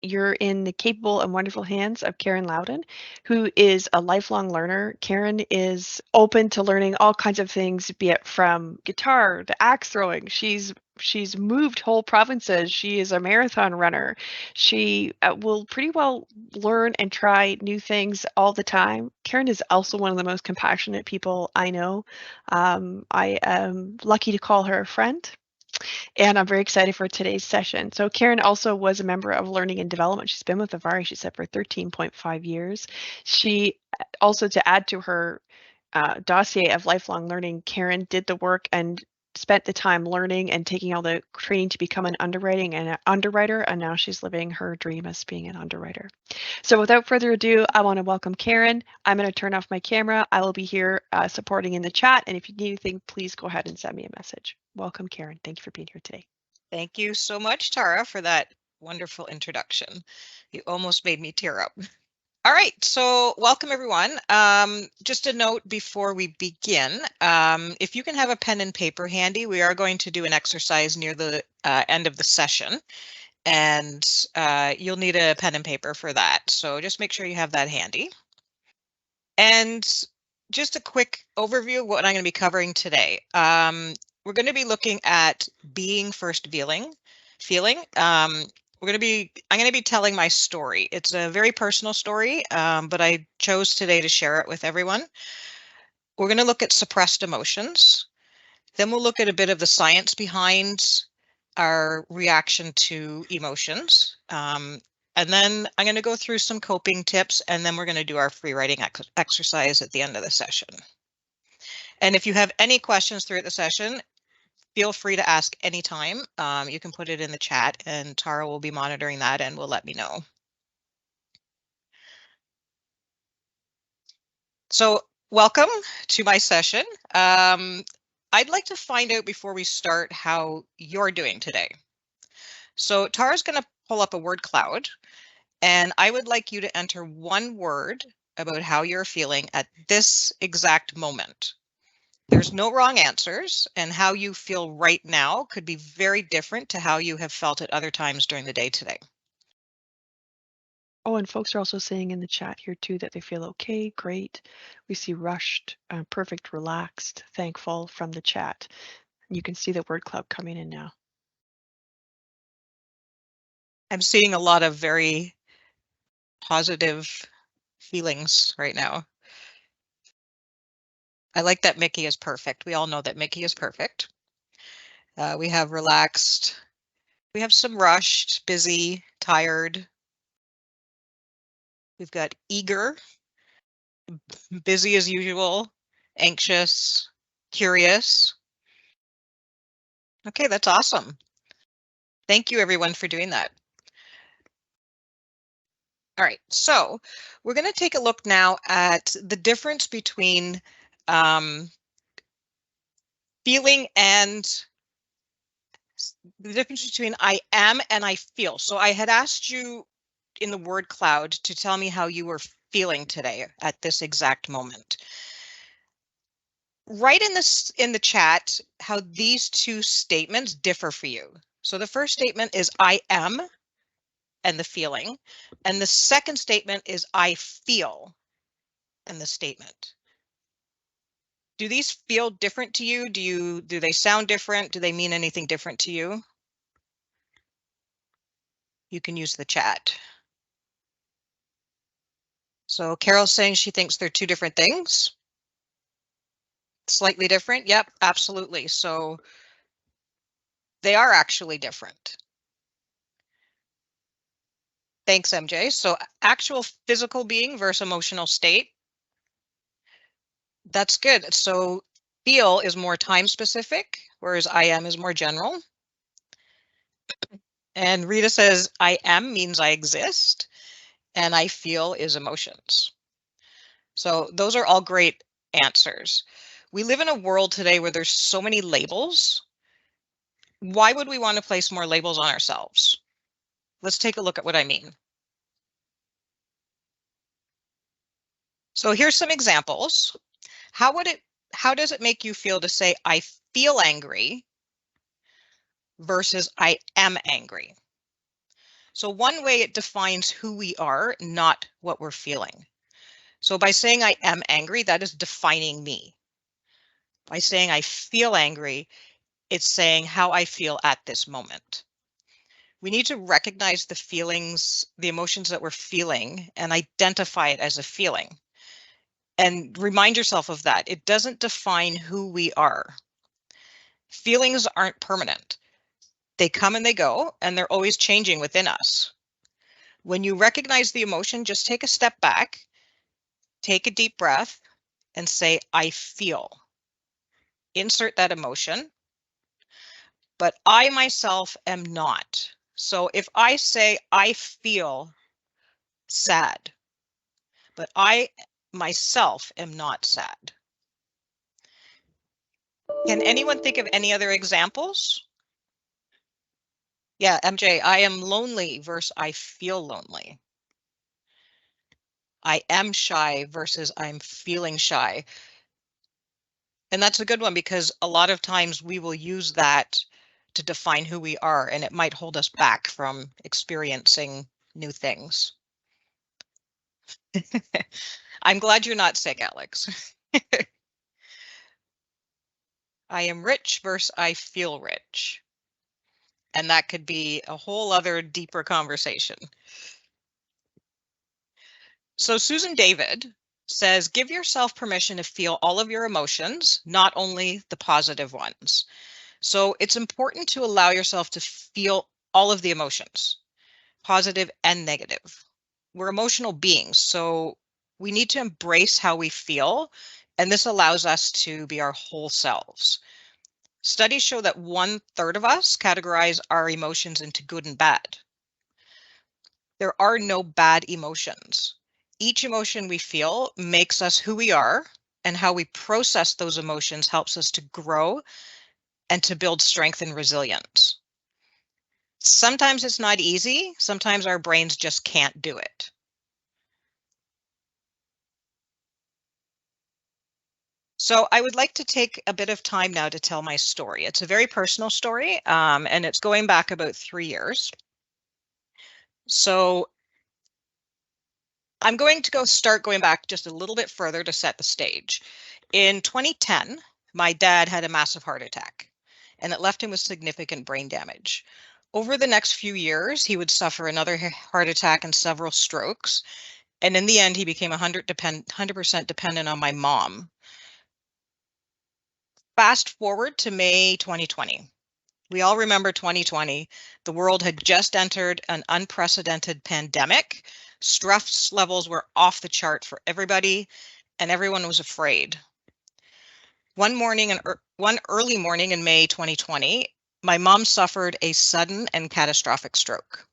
you're in the capable and wonderful hands of Karen Loudon, who is a lifelong learner. Karen is open to learning all kinds of things, be it from guitar to axe throwing. She's moved whole provinces. She is a marathon runner. She will pretty well learn and try new things all the time. Karen is also one of the most compassionate people I know. I am lucky to call her a friend, and I'm very excited for today's session. So Karen also was a member of Learning and Development. She's been with Avari, she said, for 13.5 years. She also, to add to her dossier of lifelong learning, Karen did the work and spent the time learning and taking all the training to become an underwriter, and now she's living her dream as being an underwriter. So without further ado, I want to welcome Karen. I'm going to turn off my camera. I will be here supporting in the chat, and if you need anything, please go ahead and send me a message. Welcome, Karen. Thank you for being here today. Thank you so much, Tara, for that wonderful introduction. You almost made me tear up. All right, so welcome everyone. Just a note before we begin, if you can have a pen and paper handy, we are going to do an exercise near the end of the session, and you'll need a pen and paper for that. So just make sure you have that handy. And just a quick overview of what I'm going to be covering today. We're going to be looking at being first feeling. I'm going to be telling my story. It's a very personal story, but I chose today to share it with everyone. We're going to look at suppressed emotions. Then we'll look at a bit of the science behind our reaction to emotions. And then I'm going to go through some coping tips, and then we're going to do our free writing exercise at the end of the session. And if you have any questions throughout the session, feel free to ask anytime. You can put it in the chat, and Tara will be monitoring that and will let me know. So welcome to my session. I'd like to find out before we start how you're doing today. So Tara's going to pull up a word cloud, and I would like you to enter one word about how you're feeling at this exact moment. There's no wrong answers, and how you feel right now could be very different to how you have felt at other times during the day today. Oh, and folks are also saying in the chat here too that they feel okay, great. We see rushed, perfect, relaxed, thankful from the chat. You can see the word cloud coming in now. I'm seeing a lot of very positive feelings right now. I like that Mickey is perfect. We all know that Mickey is perfect. We have relaxed. We have some rushed, busy, tired. We've got eager, busy as usual, anxious, curious. Okay, that's awesome. Thank you everyone for doing that. All right, so we're going to take a look now at the difference between feeling and the difference between I am and I feel. So I had asked you in the word cloud to tell me how you were feeling today at this exact moment. Write in the chat how these two statements differ for you. So the first statement is I am and the feeling, and the second statement is I feel and the statement. Do these feel different to you? Do they sound different? Do they mean anything different to you? You can use the chat. So Carol's saying she thinks they're two different things. Slightly different? Yep, absolutely. So they are actually different. Thanks, MJ. So actual physical being versus emotional state. That's good. So feel is more time specific, whereas I am is more general. And Rita says I am means I exist, and I feel is emotions. So those are all great answers. We live in a world today where there's so many labels. Why would we want to place more labels on ourselves? Let's take a look at what I mean. So here's some examples. How does it make you feel to say I feel angry versus I am angry? So one way it defines who we are, not what we're feeling. So by saying I am angry, that is defining me. By saying I feel angry, it's saying how I feel at this moment. We need to recognize the feelings, the emotions that we're feeling, and identify it as a feeling. And remind yourself of that. It doesn't define who we are. Feelings aren't permanent. They come and they go, and they're always changing within us. When you recognize the emotion, just take a step back, take a deep breath, and say, I feel. Insert that emotion, but I myself am not. So if I say I feel sad, but I myself am not sad. Can anyone think of any other examples? Yeah, MJ, I am lonely versus I feel lonely. I am shy versus I'm feeling shy. And that's a good one because a lot of times we will use that to define who we are, and it might hold us back from experiencing new things. I'm glad you're not sick, Alex. I am rich versus I feel rich. And that could be a whole other deeper conversation. So Susan David says, give yourself permission to feel all of your emotions, not only the positive ones. So it's important to allow yourself to feel all of the emotions, positive and negative. We're emotional beings, so we need to embrace how we feel, and this allows us to be our whole selves. Studies show that 1/3 of us categorize our emotions into good and bad. There are no bad emotions. Each emotion we feel makes us who we are, and how we process those emotions helps us to grow and to build strength and resilience. Sometimes it's not easy. Sometimes our brains just can't do it. So I would like to take a bit of time now to tell my story. It's a very personal story, and it's going back about 3 years. So I'm going to start going back just a little bit further to set the stage. In 2010, my dad had a massive heart attack, and it left him with significant brain damage. Over the next few years, he would suffer another heart attack and several strokes. And in the end, he became 100% dependent on my mom. Fast forward to May 2020. We all remember 2020. The world had just entered an unprecedented pandemic. Stress levels were off the chart for everybody, and everyone was afraid. One early morning in May 2020, my mom suffered a sudden and catastrophic stroke.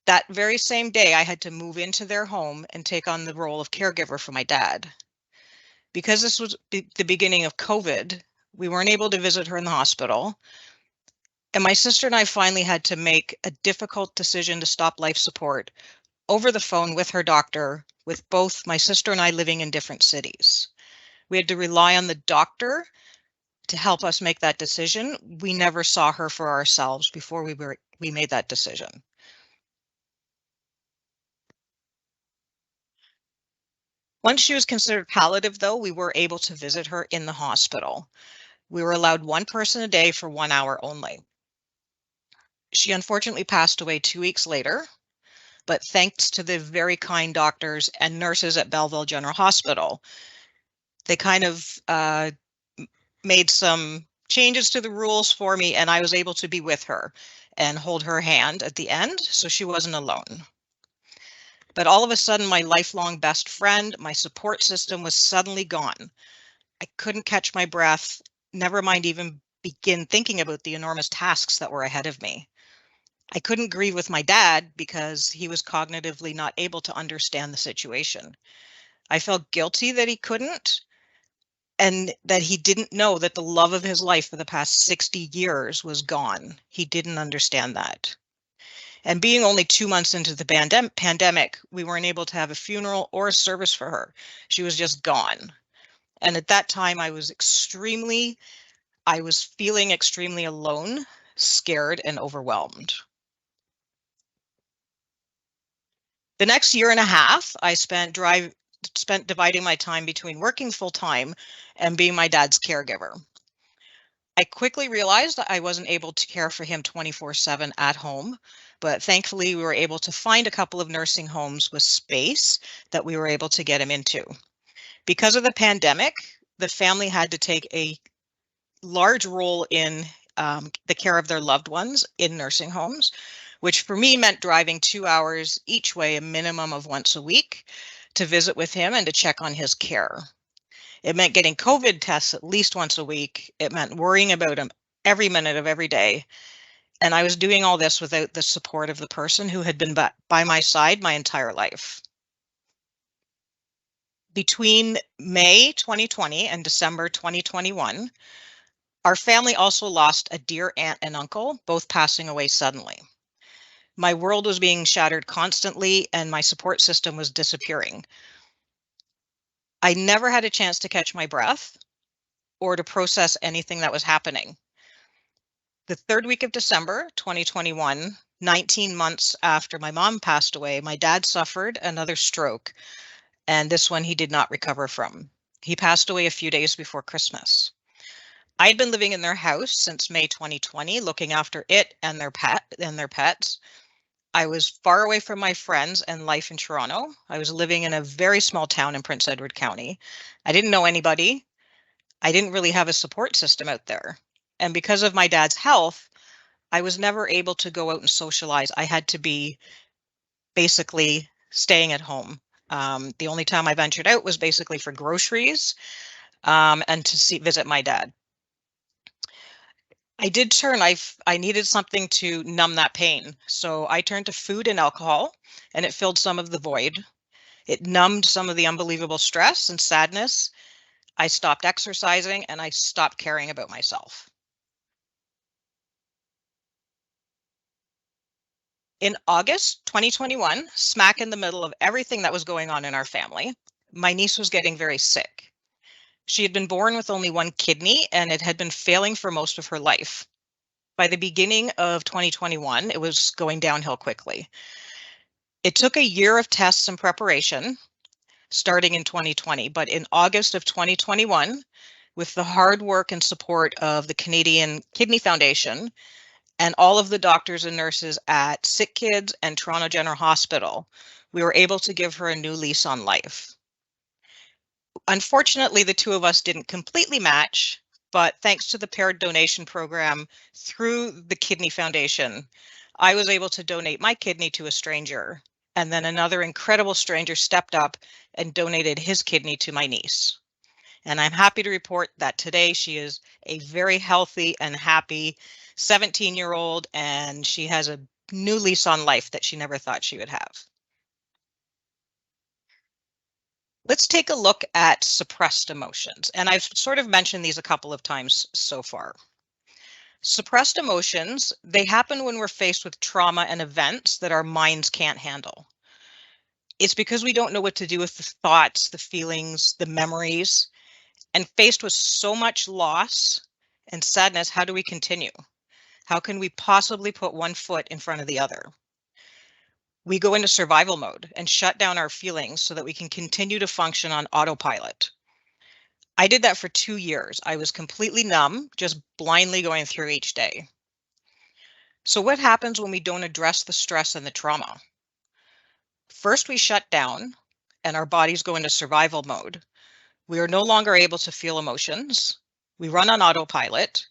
That very same day, I had to move into their home and take on the role of caregiver for my dad. Because this was the beginning of COVID, we weren't able to visit her in the hospital. And my sister and I finally had to make a difficult decision to stop life support over the phone with her doctor, with both my sister and I living in different cities. We had to rely on the doctor to help us make that decision. We never saw her for ourselves before we made that decision. Once she was considered palliative, though, we were able to visit her in the hospital. We were allowed one person a day for 1 hour only. She unfortunately passed away 2 weeks later, but thanks to the very kind doctors and nurses at Belleville General Hospital, they kind of made some changes to the rules for me, and I was able to be with her and hold her hand at the end, so she wasn't alone. But all of a sudden, my lifelong best friend, my support system was suddenly gone. I couldn't catch my breath, never mind even begin thinking about the enormous tasks that were ahead of me. I couldn't grieve with my dad because he was cognitively not able to understand the situation. I felt guilty that he couldn't, and that he didn't know that the love of his life for the past 60 years was gone. He didn't understand that. And being only 2 months into the pandemic, we weren't able to have a funeral or a service for her. She was just gone. And at that time, I was feeling extremely alone, scared, and overwhelmed. The next year and a half, I spent dividing my time between working full time and being my dad's caregiver. I quickly realized that I wasn't able to care for him 24/7 at home, but thankfully we were able to find a couple of nursing homes with space that we were able to get him into. Because of the pandemic, the family had to take a large role in the care of their loved ones in nursing homes, which for me meant driving 2 hours each way, a minimum of once a week, to visit with him and to check on his care. It meant getting COVID tests at least once a week. It meant worrying about him every minute of every day. And I was doing all this without the support of the person who had been by my side my entire life. Between May 2020 and December 2021, our family also lost a dear aunt and uncle, both passing away suddenly. My world was being shattered constantly, and my support system was disappearing. I never had a chance to catch my breath or to process anything that was happening. The third week of December 2021, 19 months after my mom passed away, my dad suffered another stroke, and this one he did not recover from. He passed away a few days before Christmas. I'd been living in their house since May 2020, looking after it and their pets. I was far away from my friends and life in Toronto. I was living in a very small town in Prince Edward County. I didn't know anybody. I didn't really have a support system out there. And because of my dad's health, I was never able to go out and socialize. I had to be basically staying at home. The only time I ventured out was basically for groceries and to visit my dad. I did turn, I needed something to numb that pain. So I turned to food and alcohol, and it filled some of the void. It numbed some of the unbelievable stress and sadness. I stopped exercising and I stopped caring about myself. In August 2021, smack in the middle of everything that was going on in our family, my niece was getting very sick. She had been born with only one kidney and it had been failing for most of her life. By the beginning of 2021, it was going downhill quickly. It took a year of tests and preparation, starting in 2020, but in August of 2021, with the hard work and support of the Canadian Kidney Foundation and all of the doctors and nurses at Sick Kids and Toronto General Hospital, we were able to give her a new lease on life. Unfortunately, the two of us didn't completely match, but thanks to the paired donation program through the Kidney Foundation, I was able to donate my kidney to a stranger. And then another incredible stranger stepped up and donated his kidney to my niece. And I'm happy to report that today she is a very healthy and happy 17-year-old, and she has a new lease on life that she never thought she would have. Let's take a look at suppressed emotions. And I've sort of mentioned these a couple of times so far. Suppressed emotions, they happen when we're faced with trauma and events that our minds can't handle. It's because we don't know what to do with the thoughts, the feelings, the memories, and faced with so much loss and sadness, how do we continue? How can we possibly put one foot in front of the other? We go into survival mode and shut down our feelings so that we can continue to function on autopilot. I did that for 2 years. I was completely numb, just blindly going through each day. So what happens when we don't address the stress and the trauma? First, we shut down and our bodies go into survival mode. We are no longer able to feel emotions. We run on autopilot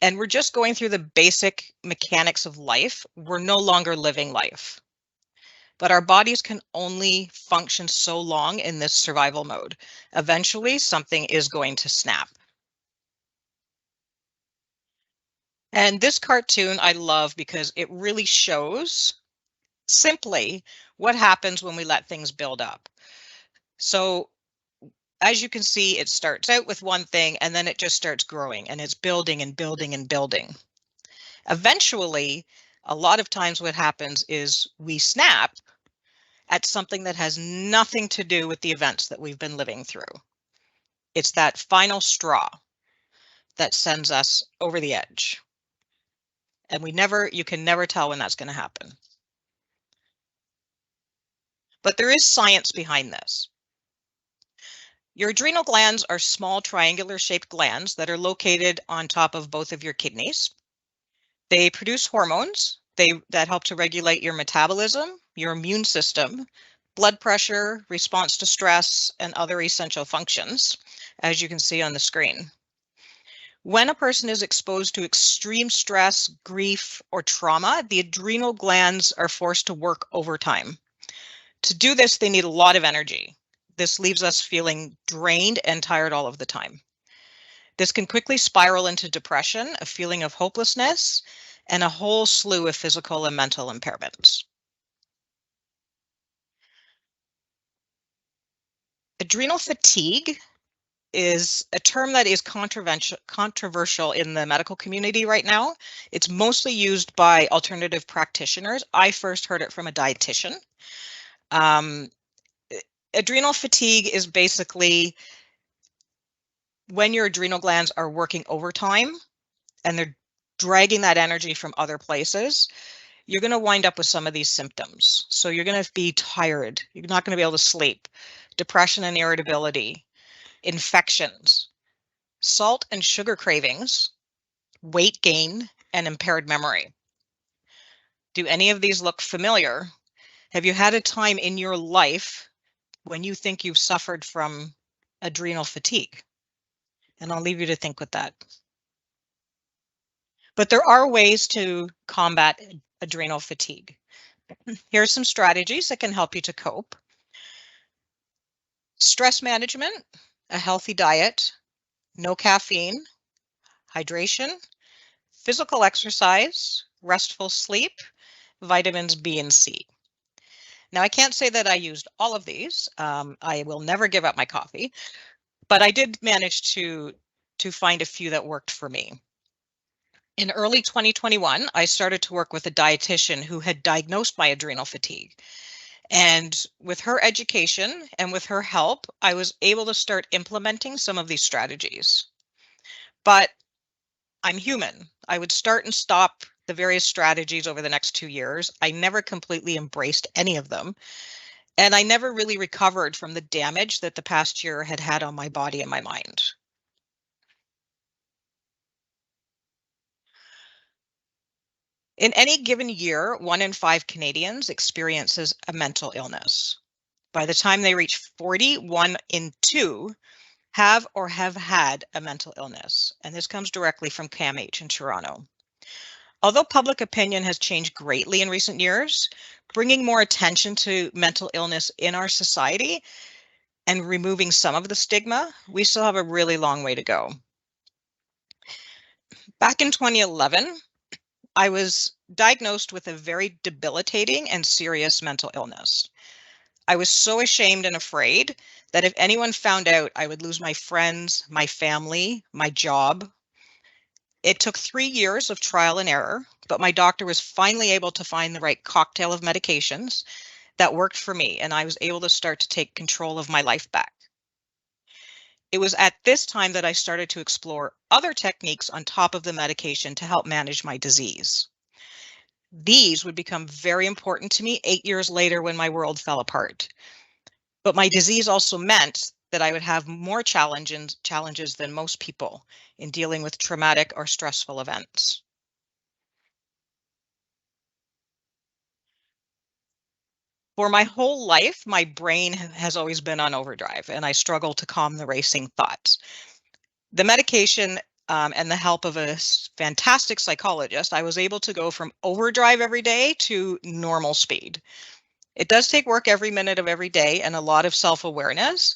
and we're just going through the basic mechanics of life. We're no longer living life. But our bodies can only function so long in this survival mode. Eventually, something is going to snap. And this cartoon I love because it really shows simply what happens when we let things build up. So as you can see, it starts out with one thing and then it just starts growing and it's building and building and building. Eventually, a lot of times what happens is we snap at something that has nothing to do with the events that we've been living through. It's that final straw that sends us over the edge. And you can never tell when that's going to happen. but there is science behind this. Your adrenal glands are small triangular shaped glands that are located on top of both of your kidneys. They produce hormones that help to regulate your metabolism, your immune system, blood pressure, response to stress, and other essential functions, as you can see on the screen. When a person is exposed to extreme stress, grief, or trauma, the adrenal glands are forced to work overtime. To do this, they need a lot of energy. This leaves us feeling drained and tired all of the time. This can quickly spiral into depression, a feeling of hopelessness, and a whole slew of physical and mental impairments. Adrenal fatigue is a term that is controversial in the medical community right now. It's mostly used by alternative practitioners. I first heard it from a dietitian. Adrenal fatigue is basically when your adrenal glands are working overtime and they're dragging that energy from other places, you're going to wind up with some of these symptoms. So you're going to be tired. You're not going to be able to sleep, depression and irritability, infections, salt and sugar cravings, weight gain, and impaired memory. Do any of these look familiar? Have you had a time in your life when you think you've suffered from adrenal fatigue? And I'll leave you to think with that. But there are ways to combat adrenal fatigue. Here are some strategies that can help you to cope. Stress management, a healthy diet, no caffeine, hydration, physical exercise, restful sleep, vitamins B and C. Now, I can't say that I used all of these. I will never give up my coffee, but I did manage to find a few that worked for me. In early 2021, I started to work with a dietitian who had diagnosed my adrenal fatigue. And with her education and with her help, I was able to start implementing some of these strategies. But I'm human. I would start and stop the various strategies over the next 2 years. I never completely embraced any of them. And I never really recovered from the damage that the past year had had on my body and my mind. In any given year, 1 in 5 Canadians experiences a mental illness. By the time they reach 40, 1 in 2 have or have had a mental illness. And this comes directly from CAMH in Toronto. Although public opinion has changed greatly in recent years, bringing more attention to mental illness in our society and removing some of the stigma, we still have a really long way to go. Back in 2011, I was diagnosed with a very debilitating and serious mental illness. I was so ashamed and afraid that if anyone found out, I would lose my friends, my family, my job. It took 3 years of trial and error, but my doctor was finally able to find the right cocktail of medications that worked for me, and I was able to start to take control of my life back. It was at this time that I started to explore other techniques on top of the medication to help manage my disease. These would become very important to me 8 years later when my world fell apart. But my disease also meant that I would have more challenges than most people in dealing with traumatic or stressful events. For my whole life, my brain has always been on overdrive, and I struggle to calm the racing thoughts. The medication and the help of a fantastic psychologist, I was able to go from overdrive every day to normal speed. It does take work every minute of every day and a lot of self-awareness.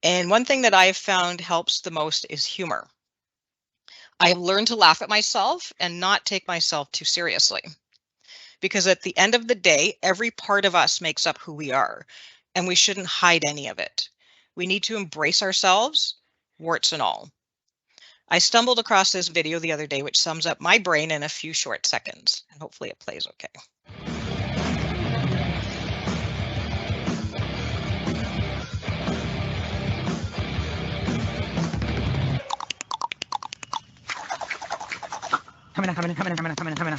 And one thing that I have found helps the most is humor. I have learned to laugh at myself and not take myself too seriously. Because at the end of the day, every part of us makes up who we are, and we shouldn't hide any of it. We need to embrace ourselves, warts and all. I stumbled across this video the other day, which sums up my brain in a few short seconds, and hopefully it plays okay. Coming in.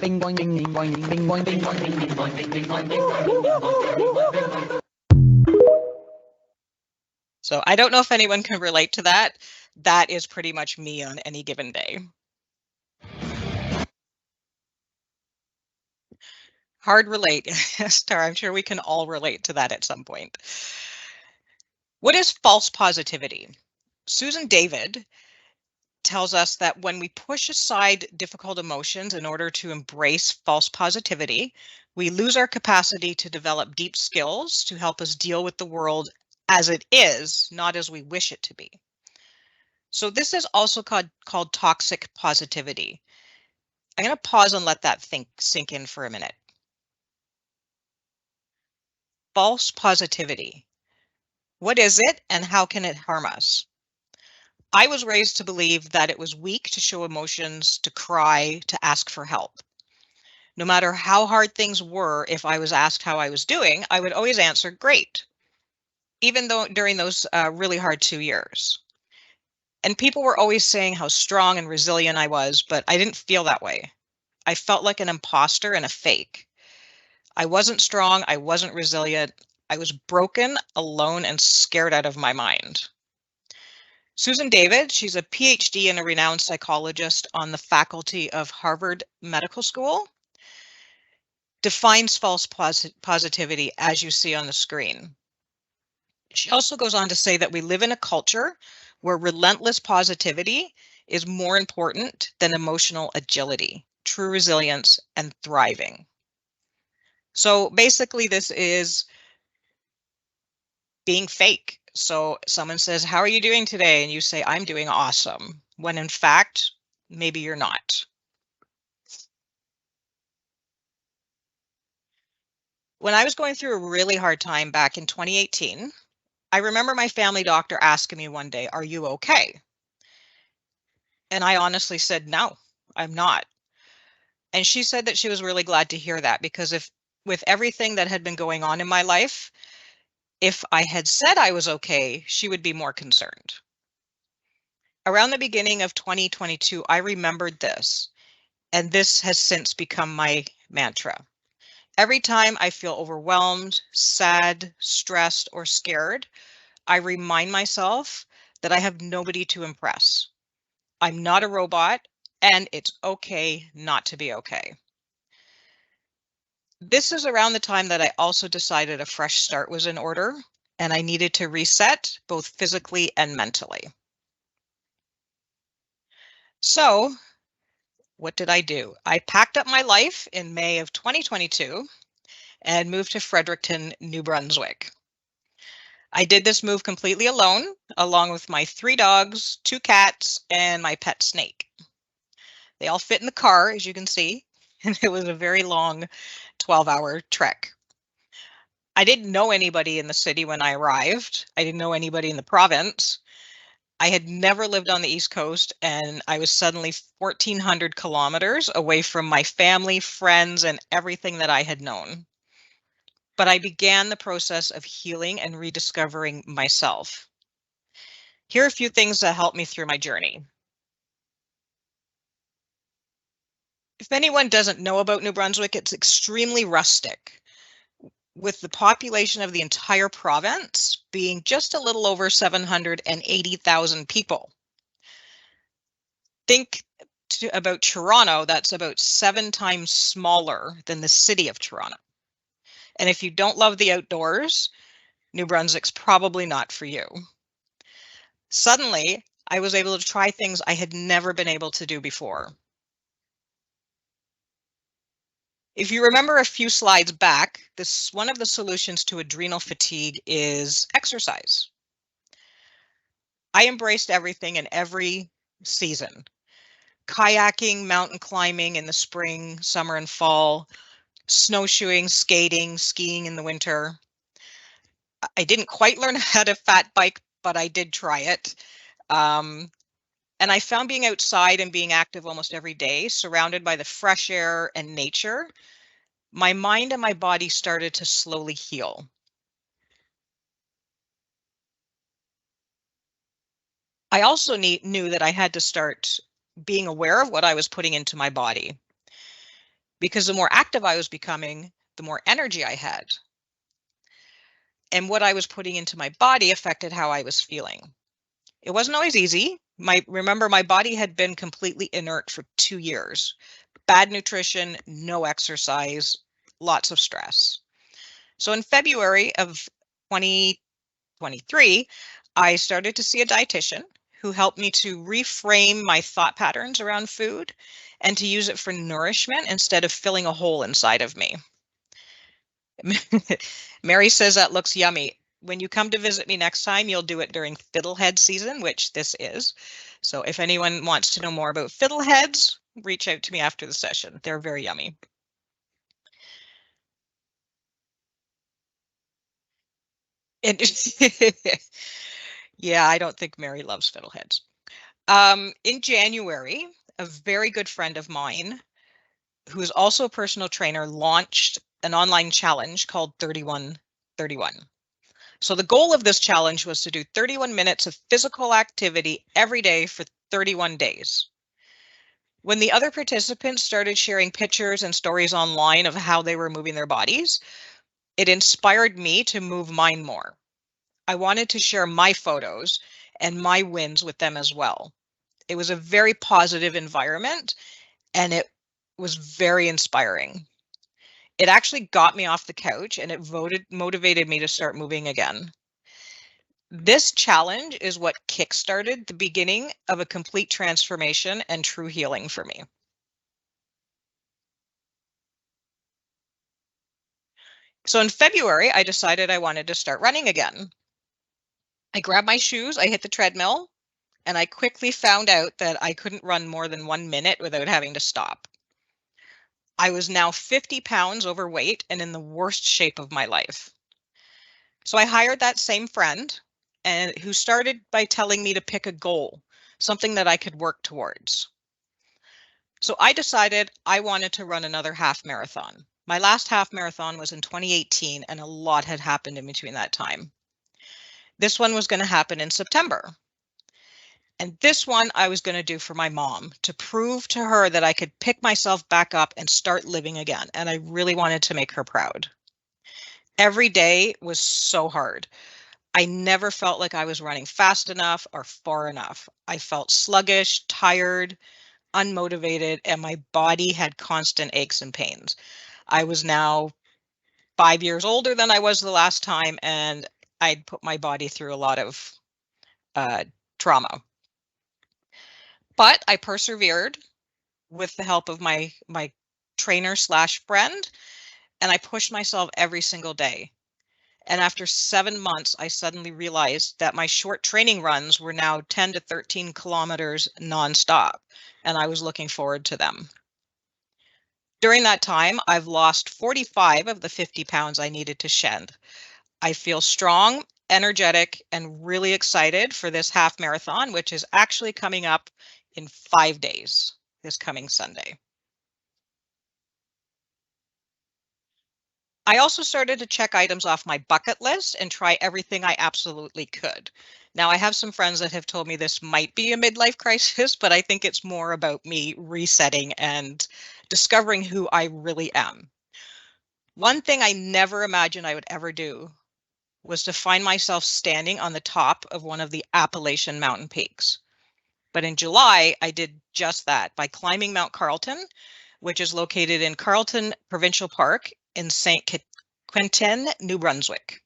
Bing boing bing bing boing bing bing boing bing boing bing bing boing bing bing boing bing. So I don't know if anyone can relate to that. That is pretty much me on any given day. Hard relate. Tara, I'm sure we can all relate to that at some point. What is false positivity? Susan David tells us that when we push aside difficult emotions in order to embrace false positivity, we lose our capacity to develop deep skills to help us deal with the world as it is, not as we wish it to be. So this is also called toxic positivity. I'm going to pause and let that sink in for a minute. False positivity. What is it and how can it harm us? I was raised to believe that it was weak to show emotions, to cry, to ask for help. No matter how hard things were, if I was asked how I was doing, I would always answer great, even though during those really hard 2 years. And people were always saying how strong and resilient I was, but I didn't feel that way. I felt like an imposter and a fake. I wasn't strong. I wasn't resilient. I was broken, alone, and scared out of my mind. Susan David, she's a PhD and a renowned psychologist on the faculty of Harvard Medical School, defines false positivity as you see on the screen. She also goes on to say that we live in a culture where relentless positivity is more important than emotional agility, true resilience, and thriving. So basically, this is being fake. So someone says, "How are you doing today?" And you say, "I'm doing awesome," when in fact, maybe you're not. When I was going through a really hard time back in 2018, I remember my family doctor asking me one day, "Are you okay?" And I honestly said, "No, I'm not." And she said that she was really glad to hear that because if with everything that had been going on in my life, if I had said I was okay, she would be more concerned. Around the beginning of 2022, I remembered this, and this has since become my mantra. Every time I feel overwhelmed, sad, stressed, or scared, I remind myself that I have nobody to impress. I'm not a robot, and it's okay not to be okay. This is around the time that I also decided a fresh start was in order, and I needed to reset both physically and mentally. So, what did I do? I packed up my life in May of 2022 and moved to Fredericton, New Brunswick. I did this move completely alone, along with my 3 dogs, 2 cats, and my pet snake. They all fit in the car, as you can see, and it was a very long 12-hour trek. I didn't know anybody in the city when I arrived. I didn't know anybody in the province. I had never lived on the East Coast, and I was suddenly 1,400 kilometers away from my family, friends, and everything that I had known. But I began the process of healing and rediscovering myself. Here are a few things that helped me through my journey. If anyone doesn't know about New Brunswick, it's extremely rustic, with the population of the entire province being just a little over 780,000 people. Think about Toronto, that's about 7 times smaller than the city of Toronto. And if you don't love the outdoors, New Brunswick's probably not for you. Suddenly, I was able to try things I had never been able to do before. If you remember a few slides back, one of the solutions to adrenal fatigue is exercise. I embraced everything in every season. Kayaking, mountain climbing in the spring, summer, and fall, snowshoeing, skating, skiing in the winter. I didn't quite learn how to fat bike, but I did try it. And I found being outside and being active almost every day, surrounded by the fresh air and nature, my mind and my body started to slowly heal. I also knew that I had to start being aware of what I was putting into my body. because the more active I was becoming, the more energy I had. And what I was putting into my body affected how I was feeling. It wasn't always easy. Remember, my body had been completely inert for 2 years. Bad nutrition, no exercise, lots of stress. So in February of 2023, I started to see a dietitian who helped me to reframe my thought patterns around food and to use it for nourishment instead of filling a hole inside of me. Mary says that looks yummy. When you come to visit me next time, you'll do it during fiddlehead season, which this is. So if anyone wants to know more about fiddleheads, reach out to me after the session. They're very yummy. And yeah, I don't think Mary loves fiddleheads. In January, a very good friend of mine, who is also a personal trainer, launched an online challenge called 3131. So the goal of this challenge was to do 31 minutes of physical activity every day for 31 days. When the other participants started sharing pictures and stories online of how they were moving their bodies, it inspired me to move mine more. I wanted to share my photos and my wins with them as well. It was a very positive environment and it was very inspiring. It actually got me off the couch and it motivated me to start moving again. This challenge is what kickstarted the beginning of a complete transformation and true healing for me. So in February, I decided I wanted to start running again. I grabbed my shoes, I hit the treadmill, and I quickly found out that I couldn't run more than 1 minute without having to stop. I was now 50 pounds overweight and in the worst shape of my life. So I hired that same friend and who started by telling me to pick a goal, something that I could work towards. So I decided I wanted to run another half marathon. My last half marathon was in 2018 and a lot had happened in between that time. This one was going to happen in September. And this one I was going to do for my mom to prove to her that I could pick myself back up and start living again. And I really wanted to make her proud. Every day was so hard. I never felt like I was running fast enough or far enough. I felt sluggish, tired, unmotivated, and my body had constant aches and pains. I was now 5 years older than I was the last time, and I'd put my body through a lot of trauma. But I persevered with the help of my trainer / friend, and I pushed myself every single day. And after 7 months, I suddenly realized that my short training runs were now 10 to 13 kilometers nonstop, and I was looking forward to them. During that time, I've lost 45 of the 50 pounds I needed to shed. I feel strong, energetic, and really excited for this half marathon, which is actually coming up in 5 days, this coming Sunday. I also started to check items off my bucket list and try everything I absolutely could. Now, I have some friends that have told me this might be a midlife crisis, but I think it's more about me resetting and discovering who I really am. One thing I never imagined I would ever do was to find myself standing on the top of one of the Appalachian mountain peaks. But in July, I did just that by climbing Mount Carlton, which is located in Carlton Provincial Park in St. Quentin, New Brunswick.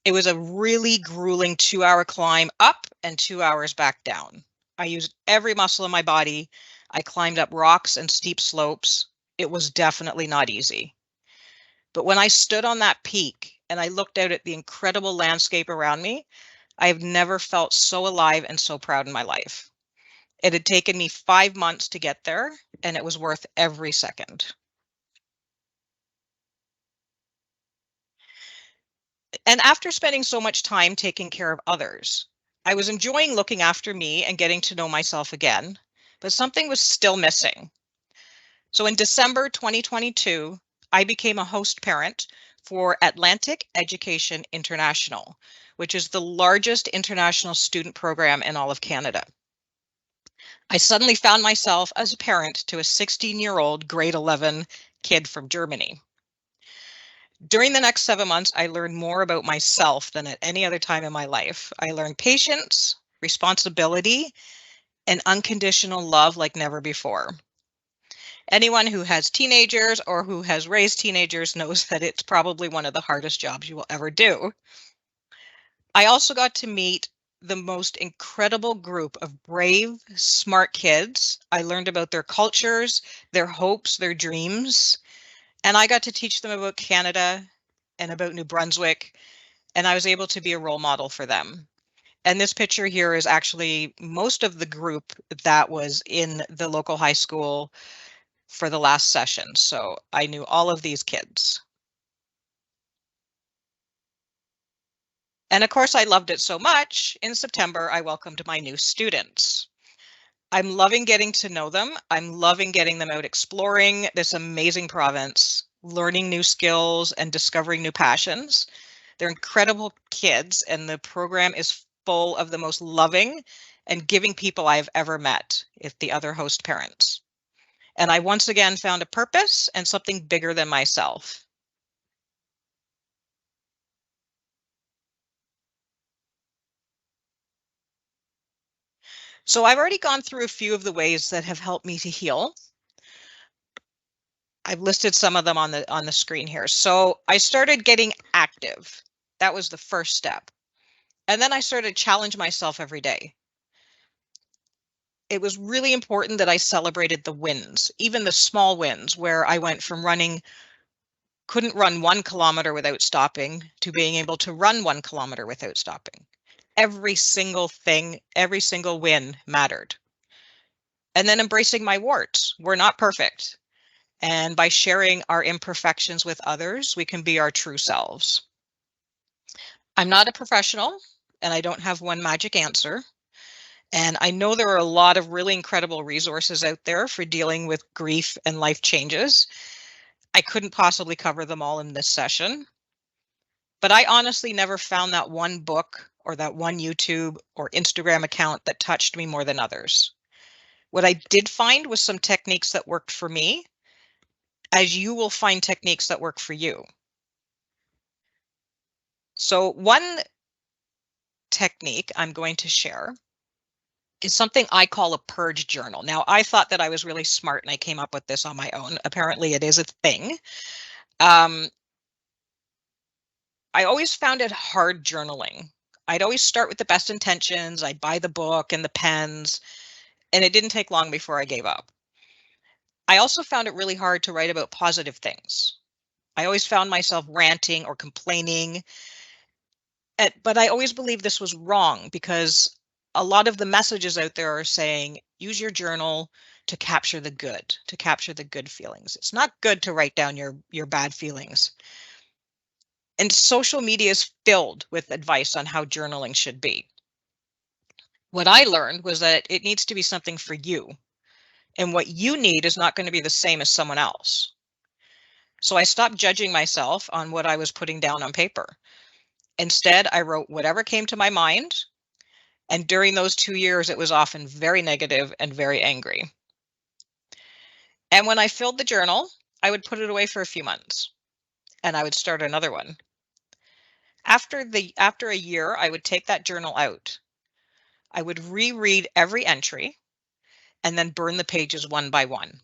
It was a really grueling 2-hour climb up and 2 hours back down. I used every muscle in my body. I climbed up rocks and steep slopes. It was definitely not easy. But when I stood on that peak and I looked out at the incredible landscape around me, I have never felt so alive and so proud in my life. It had taken me 5 months to get there, and it was worth every second. And after spending so much time taking care of others, I was enjoying looking after me and getting to know myself again, but something was still missing. So in December 2022, I became a host parent for Atlantic Education International, which is the largest international student program in all of Canada. I suddenly found myself as a parent to a 16-year-old grade 11 kid from Germany. During the next 7 months, I learned more about myself than at any other time in my life. I learned patience, responsibility, and unconditional love like never before. Anyone who has teenagers or who has raised teenagers knows that it's probably one of the hardest jobs you will ever do. I also got to meet the most incredible group of brave, smart kids. I learned about their cultures, their hopes, their dreams, and I got to teach them about Canada and about New Brunswick, and I was able to be a role model for them. And this picture here is actually most of the group that was in the local high school for the last session. So I knew all of these kids. And of course, I loved it so much. In September, I welcomed my new students. I'm loving getting to know them. I'm loving getting them out exploring this amazing province, learning new skills and discovering new passions. They're incredible kids, and the program is full of the most loving and giving people I've ever met, if the other host parents. And I once again found a purpose and something bigger than myself. So I've already gone through a few of the ways that have helped me to heal. I've listed some of them on the screen here. So I started getting active. That was the first step. And then I started to challenge myself every day. It was really important that I celebrated the wins, even the small wins, where I went from couldn't run 1 kilometer without stopping to being able to run 1 kilometer without stopping. Every single thing, every single win mattered. And then embracing my warts. We're not perfect. And by sharing our imperfections with others, we can be our true selves. I'm not a professional, and I don't have one magic answer. And I know there are a lot of really incredible resources out there for dealing with grief and life changes. I couldn't possibly cover them all in this session. But I honestly never found that one book or that one YouTube or Instagram account that touched me more than others. What I did find was some techniques that worked for me, as you will find techniques that work for you. So one technique I'm going to share is something I call a purge journal. Now, I thought that I was really smart and I came up with this on my own. Apparently it is a thing. I always found it hard journaling. I'd always start with the best intentions. I'd buy the book and the pens, and it didn't take long before I gave up. I also found it really hard to write about positive things. I always found myself ranting or complaining, but I always believed this was wrong because a lot of the messages out there are saying, use your journal to capture the good feelings. It's not good to write down your bad feelings. And social media is filled with advice on how journaling should be. What I learned was that it needs to be something for you. And what you need is not going to be the same as someone else. So I stopped judging myself on what I was putting down on paper. Instead, I wrote whatever came to my mind. And during those 2 years, it was often very negative and very angry. And when I filled the journal, I would put it away for a few months and I would start another one. After a year, I would take that journal out. I would reread every entry and then burn the pages one by one.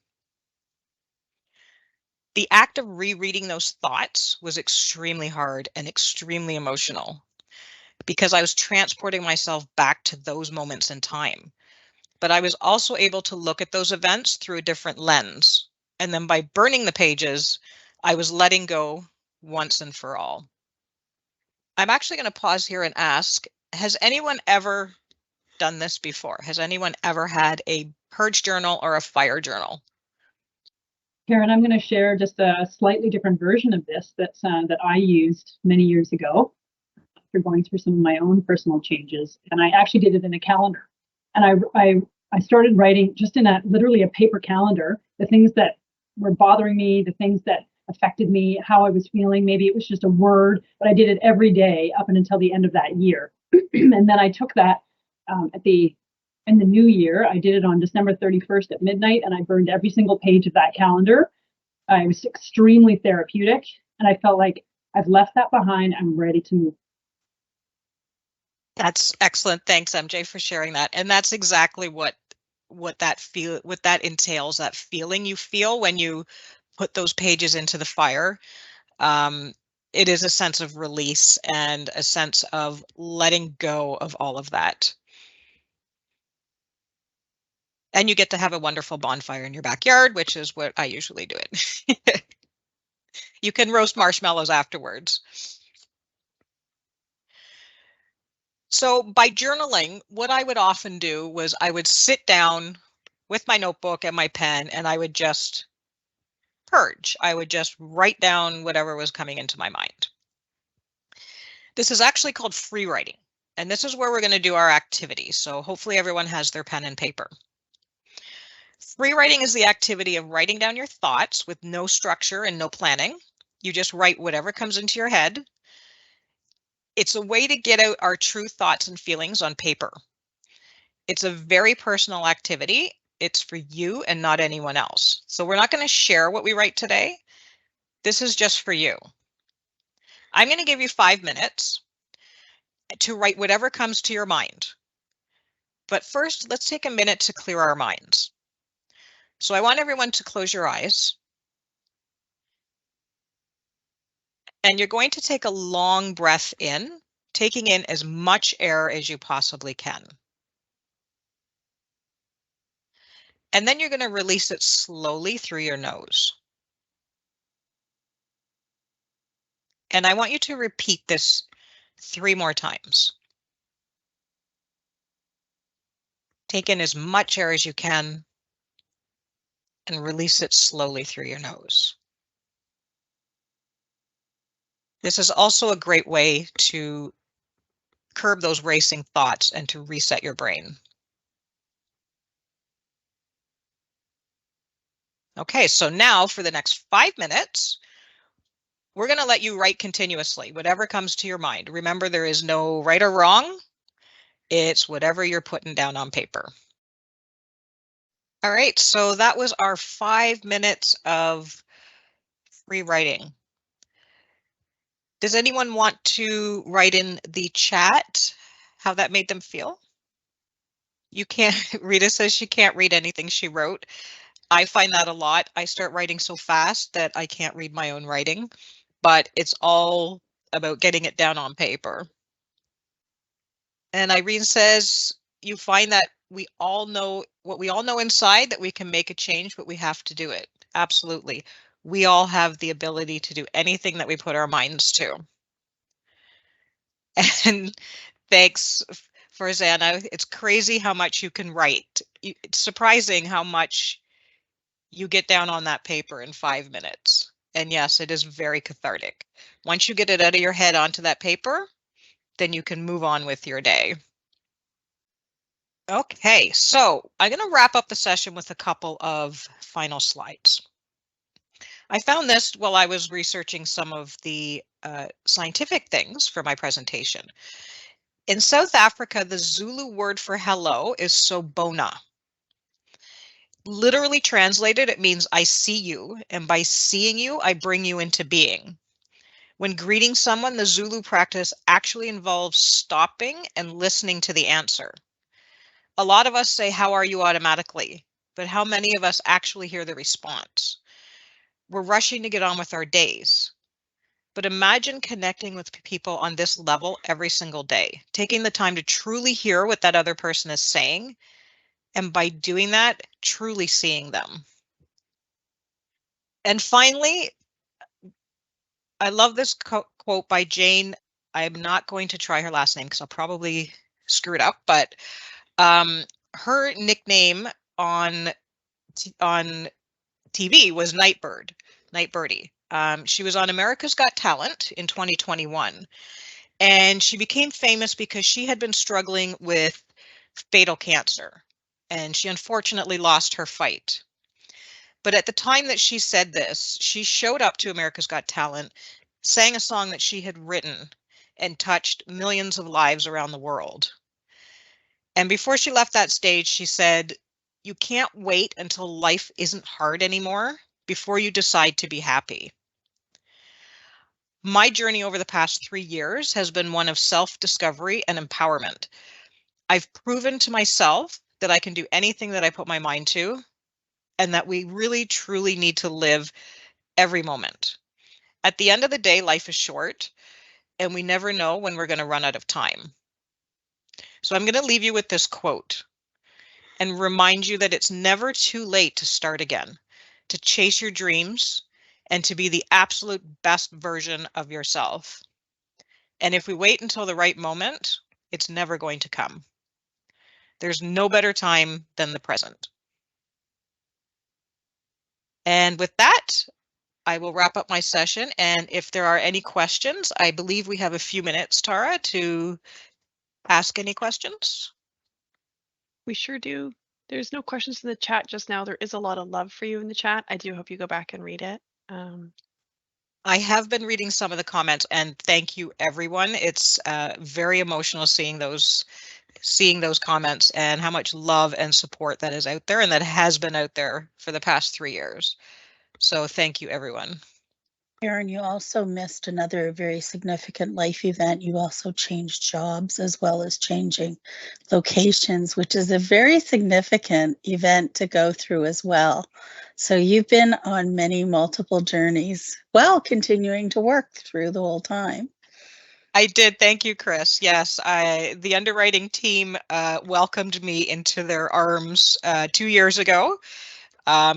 The act of rereading those thoughts was extremely hard and extremely emotional because I was transporting myself back to those moments in time. But I was also able to look at those events through a different lens. And then by burning the pages, I was letting go once and for all. I'm actually going to pause here and ask, has anyone ever done this before? Has anyone ever had a purge journal or a fire journal? Karen, I'm going to share just a slightly different version of this that I used many years ago after going through some of my own personal changes. And I actually did it in a calendar. And I started writing just in literally a paper calendar, the things that were bothering me, the things that affected me, how I was feeling. Maybe it was just a word, but I did it every day up and until the end of that year. And then I took that at the in the new year. I did it on December 31st at midnight, and I burned every single page of that calendar. It was extremely therapeutic, and I felt like I've left that behind. I'm ready to move. That's excellent. Thanks, MJ, for sharing that. And that's exactly what that entails, that feeling you feel when you put those pages into the fire. It is a sense of release and a sense of letting go of all of that. And you get to have a wonderful bonfire in your backyard, which is what I usually do it. You can roast marshmallows afterwards. So by journaling, what I would often do was I would sit down with my notebook and my pen, and I would just purge. I would just write down whatever was coming into my mind. This is actually called free writing, and this is where we're going to do our activity. So hopefully everyone has their pen and paper. Free writing is the activity of writing down your thoughts with no structure and no planning. You just write whatever comes into your head. It's a way to get out our true thoughts and feelings on paper. It's a very personal activity. It's for you and not anyone else. So we're not going to share what we write today. This is just for you. I'm going to give you 5 minutes to write whatever comes to your mind. But first, let's take a minute to clear our minds. So I want everyone to close your eyes. And you're going to take a long breath in, taking in as much air as you possibly can. And then you're going to release it slowly through your nose. And I want you to repeat this 3 more times. Take in as much air as you can and release it slowly through your nose. This is also a great way to curb those racing thoughts and to reset your brain. Okay, so now for the next 5 minutes, we're going to let you write continuously, whatever comes to your mind. Remember, there is no right or wrong. It's whatever you're putting down on paper. All right, so that was our 5 minutes of free writing. Does anyone want to write in the chat how that made them feel? You can't, Rita says she can't read anything she wrote. I find that a lot. I start writing so fast that I can't read my own writing, but it's all about getting it down on paper. And Irene says, you find that we all know what we all know inside, that we can make a change, but we have to do it. Absolutely. We all have the ability to do anything that we put our minds to. And thanks for Zana. It's crazy how much you can write. It's surprising how much you get down on that paper in 5 minutes. And yes, it is very cathartic. Once you get it out of your head onto that paper, then you can move on with your day. Okay, so I'm going to wrap up the session with a couple of final slides. I found this while I was researching some of the scientific things for my presentation. In South Africa, the Zulu word for hello is sobona. Literally translated, it means I see you, and by seeing you, I bring you into being. When greeting someone, the Zulu practice actually involves stopping and listening to the answer. A lot of us say, how are you automatically, but how many of us actually hear the response? We're rushing to get on with our days. But imagine connecting with people on this level every single day, taking the time to truly hear what that other person is saying, and by doing that, truly seeing them. And finally, I love this quote by Jane. I'm not going to try her last name because I'll probably screw it up, but her nickname on TV was Nightbirdie. She was on America's Got Talent in 2021, and she became famous because she had been struggling with fatal cancer, and she unfortunately lost her fight. But at the time that she said this, she showed up to America's Got Talent, sang a song that she had written, and touched millions of lives around the world. And before she left that stage, she said, "You can't wait until life isn't hard anymore before you decide to be happy." My journey over the past 3 years has been one of self-discovery and empowerment. I've proven to myself that I can do anything that I put my mind to, and that we really truly need to live every moment. At the end of the day, life is short, and we never know when we're going to run out of time. So I'm going to leave you with this quote and remind you that it's never too late to start again, to chase your dreams, and to be the absolute best version of yourself. And if we wait until the right moment, it's never going to come. There's no better time than the present. And with that, I will wrap up my session. And if there are any questions, I believe we have a few minutes, Tara, to ask any questions. We sure do. There's no questions in the chat just now. There is a lot of love for you in the chat. I do hope you go back and read it. I have been reading some of the comments, and thank you, everyone. It's very emotional seeing those comments and how much love and support that is out there, and that has been out there for the past 3 years. So thank you, everyone. Karen, you also missed another very significant life event. You also changed jobs as well as changing locations, which is a very significant event to go through as well. So you've been on many multiple journeys while continuing to work through the whole time. I did. Thank you, Chris. Yes, the underwriting team welcomed me into their arms 2 years ago.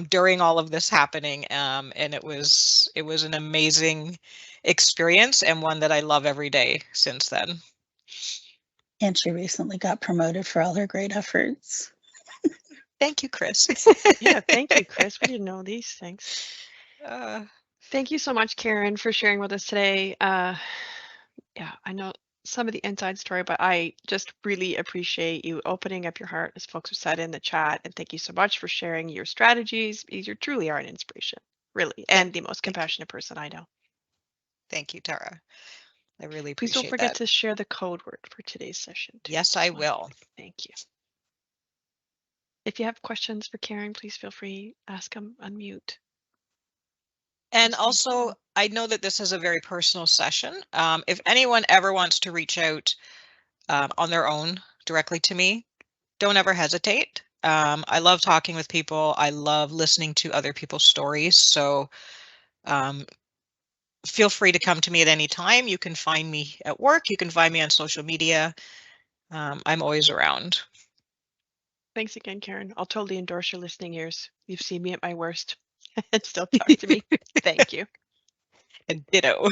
During all of this happening, and it was an amazing experience, and one that I love every day since then. And she recently got promoted for all her great efforts. Thank you, Chris. Yeah, thank you, Chris. We didn't know these things. Thank you so much, Karen, for sharing with us today. Yeah, I know some of the inside story, but I just really appreciate you opening up your heart, as folks have said in the chat. And thank you so much for sharing your strategies, because you truly are an inspiration, really, and the most compassionate person I know. Thank you, Tara. I really Please appreciate don't forget that. to share the code word for today's session, too. Yes, I will. Thank you. If you have questions for Karen, please feel free, ask them, unmute. And Thank also, you. I know that this is a very personal session. If anyone ever wants to reach out on their own directly to me, don't ever hesitate. I love talking with people. I love listening to other people's stories. So feel free to come to me at any time. You can find me at work. You can find me on social media. I'm always around. Thanks again, Karen. I'll totally endorse your listening ears. You've seen me at my worst and still talk to me. Thank you. And ditto.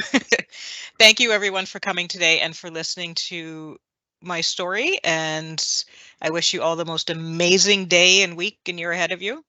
Thank you, everyone, for coming today and for listening to my story. And I wish you all the most amazing day and week and year ahead of you.